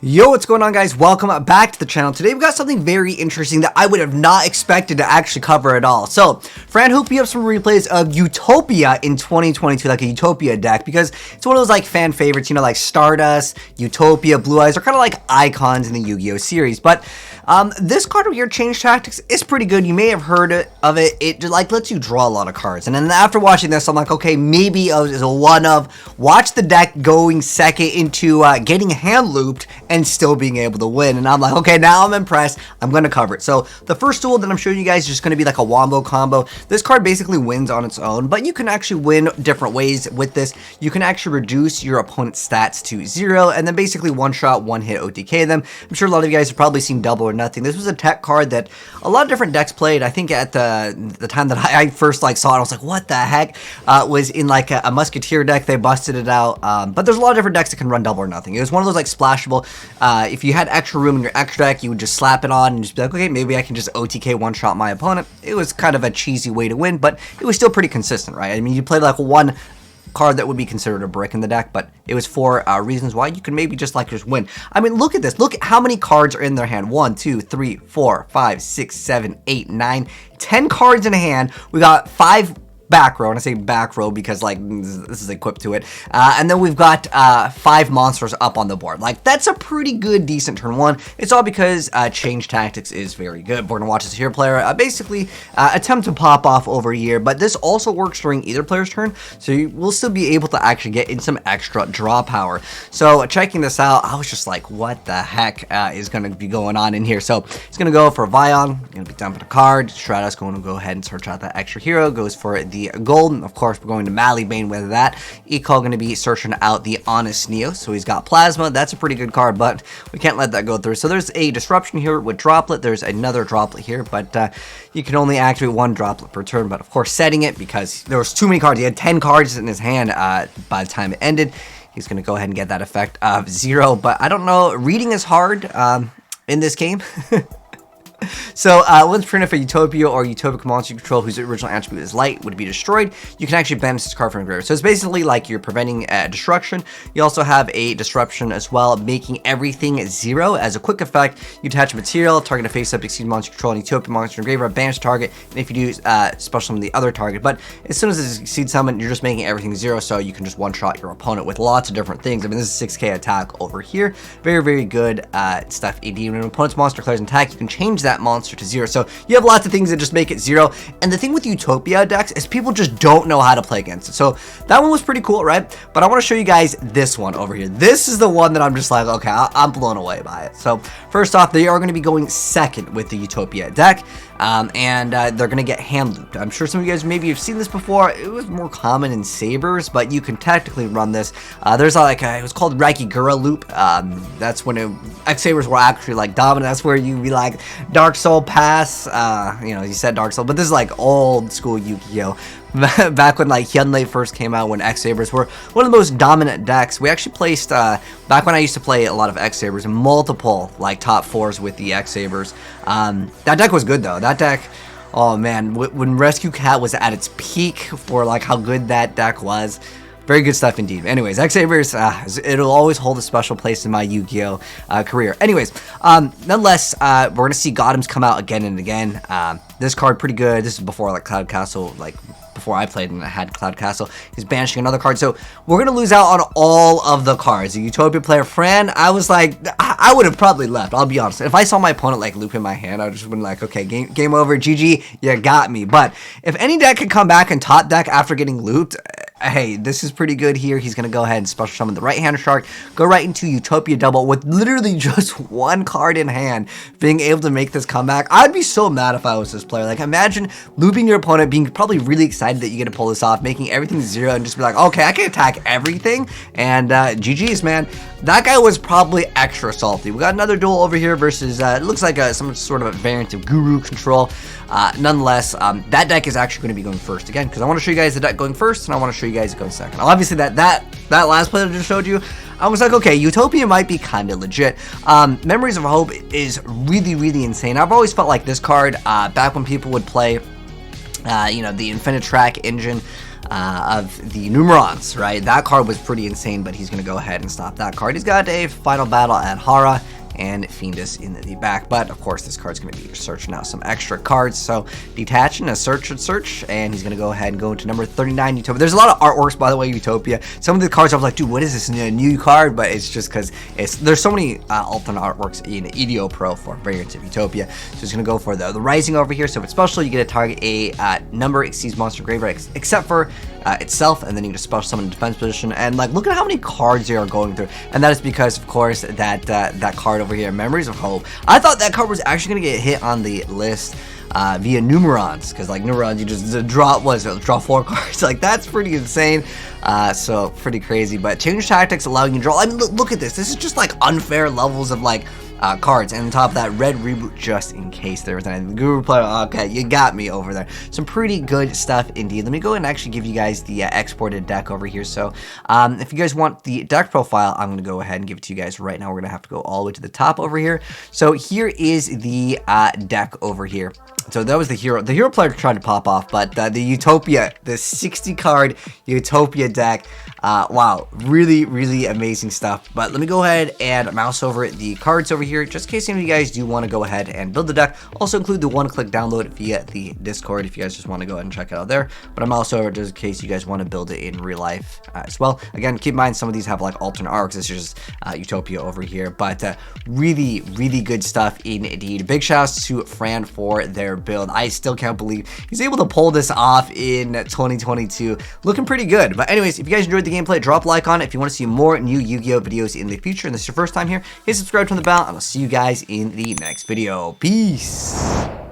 Yo, what's going on, guys? Welcome back to the channel. Today we've got something very interesting that I would have not expected to actually cover at all. So, Fran hooked me up some replays of Utopia in 2022, like a Utopia deck, because it's one of those like fan favorites, you know, like Stardust, Utopia, Blue Eyes are kind of like icons in the Yu-Gi-Oh series. But this card over here, Change Tactics, is pretty good. You may have heard of it. It like lets you draw a lot of cards. And then after watching this, I'm like, okay, maybe it was a one of watch the deck going second into getting hand looped and still being able to win. And I'm like, okay, now I'm impressed. I'm going to cover it. So the first duel that I'm showing you guys is just going to be like a wombo combo. This card basically wins on its own, but you can actually win different ways with this. You can actually reduce your opponent's stats to 0 and then basically one shot, one hit OTK them. I'm sure a lot of you guys have probably seen Double or Nothing. This was a tech card that a lot of different decks played. I think at the time that I first like saw it, I was like, what the heck? Was in like a Musketeer deck. They busted it out. But there's a lot of different decks that can run Double or Nothing. It was one of those like splashable. If you had extra room in your extra deck, you would just slap it on and just be like, okay, maybe I can just OTK one-shot my opponent. It was kind of a cheesy way to win, but it was still pretty consistent, right? I mean, you played like one card that would be considered a brick in the deck, but it was for reasons why you can maybe just win. I mean, look at this. Look at how many cards are in their hand. 1, 2, 3, 4, 5, 6, 7, 8, 9, 10 cards in a hand. We got 5 back row, and I say back row because like this is equipped to it, and then we've got 5 monsters up on the board. Like, that's a pretty good decent turn 1. It's all because Change Tactics is very good. We're gonna watch this here player basically attempt to pop off over here, but this also works during either player's turn, so you will still be able to actually get in some extra draw power. So checking this out, I was just like, what the heck is gonna be going on in here? So it's gonna go for Vion, gonna be dumping a card. Stratos going to go ahead and search out that extra hero, goes for the gold. Of course, we're going to Malibane with that. Eco going to be searching out the AzneyesWhitedragon, so he's got Plasma. That's a pretty good card, but we can't let that go through. So there's a disruption here with Droplet. There's another Droplet here, but you can only activate 1 Droplet per turn. But of course, setting it because there was too many cards. He had 10 cards in his hand by the time it ended. He's going to go ahead and get that effect of 0, but I don't know. Reading is hard in this game. So once printed for Utopia or Utopic monster you control whose original attribute is light would be destroyed, you can actually banish this card from your graveyard. So it's basically like you're preventing destruction. You also have a disruption as well, making everything 0. As a quick effect, you attach material, target a face-up to exceed monster control, and Utopia monster in graveyard, banish target, and if you do, special summon the other target. But as soon as it's exceed summon, you're just making everything 0, so you can just one-shot your opponent with lots of different things. I mean, this is 6k attack over here. Very, very good stuff indeed. When an opponent's monster declares an attack, you can change that monster to 0. So you have lots of things that just make it 0. And the thing with Utopia decks is people just don't know how to play against it. So that one was pretty cool, right? But I want to show you guys this one over here. This is the one that I'm just like, okay, I'm blown away by it. So first off, they are going to be going second with the Utopia deck. And they're going to get hand looped. I'm sure some of you guys maybe have seen this before. It was more common in Sabers, but you can technically run this. There's like it was called Rakigura loop. That's when X-Sabers were actually like dominant. That's where you'd be like Dark Soul pass. You know, you said Dark Soul, but this is like old school Yu-Gi-Oh! Back when like Hyunlei first came out, when X-Sabers were one of the most dominant decks. We actually placed back when I used to play a lot of X-Sabers, multiple like top 4s with the X-Sabers. That deck was good though. That deck, oh man, when Rescue Cat was at its peak for like how good that deck was. Very good stuff indeed. Anyways, X-Sabers, it'll always hold a special place in my Yu-Gi-Oh! Career. Anyways, nonetheless, we're going to see Gotems come out again and again. This card, pretty good. This is before like Cloud Castle, like before I played and I had Cloud Castle. He's banishing another card. So we're going to lose out on all of the cards. The Utopia player, Fran, I was like, I would have probably left. I'll be honest. If I saw my opponent like loop in my hand, I would just been like, okay, game over. GG, you got me. But if any deck could come back and top deck after getting looped, hey, this is pretty good here. He's going to go ahead and special summon the right-hand shark, go right into Utopia double with literally just 1 card in hand, being able to make this comeback. I'd be so mad if I was this player. Like, imagine looping your opponent, being probably really excited that you get to pull this off, making everything 0, and just be like, okay, I can attack everything, and GG's, man. That guy was probably extra salty. We got another duel over here versus, it looks like some sort of a variant of Guru control. Nonetheless, that deck is actually going to be going first again, because I want to show you guys the deck going first, and I want to show you guys it going second. Obviously, that last play that I just showed you, I was like, okay, Utopia might be kind of legit. Memories of Hope is really, really insane. I've always felt like this card, back when people would play, you know, the Infinitrack engine, of the Numerons, right? That card was pretty insane, but he's going to go ahead and stop that card. He's got a Final Battle at Hara and Fiendus in the back, but of course this card's going to be searching out some extra cards. So detaching a search, and he's going to go ahead and go into number 39, Utopia. There's a lot of artworks, by the way, Utopia. Some of the cards I was like, dude, what is this new card? But it's just because there's so many alternate artworks in YuGiOh Pro for variants of Utopia. So he's going to go for the Rising over here. So if it's special, you get to target a number exceeds monster graveyard except for itself, and then you can special summon in defense position. And like, look at how many cards they are going through, and that is because, of course, that card over here, Memories of Hope. I thought that card was actually gonna get hit on the list via Numerons, because like Numerons, you just draw 4 cards. Like, that's pretty insane. So pretty crazy. But change tactics allowing you to draw. I mean, look at this. This is just like unfair levels of like cards, and on top of that, red reboot just in case there was anything. Guru player, okay, you got me over there. Some pretty good stuff indeed. Let me go ahead and actually give you guys the exported deck over here. So if you guys want the deck profile, I'm gonna go ahead and give it to you guys right now. We're gonna have to go all the way to the top over here. So here is the deck over here. So that was the hero. The hero player tried to pop off, but the Utopia, the 60 card Utopia deck. Wow, really amazing stuff. But let me go ahead and mouse over the cards over here, just in case any of you guys do want to go ahead and build the deck. Also include the one-click download via the Discord if you guys just want to go ahead and check it out there. But I'm also over just in case you guys want to build it in real life as well. Again, keep in mind some of these have like alternate arcs. This is just Utopia over here, but really good stuff indeed. Big shouts to Fran for their build. I still can't believe he's able to pull this off in 2022. Looking pretty good. But anyways, if you guys enjoyed the gameplay, drop a like on it. If you want to see more new Yu-Gi-Oh videos in the future and this is your first time here, hit subscribe, turn the bell, and I'll see you guys in the next video. Peace.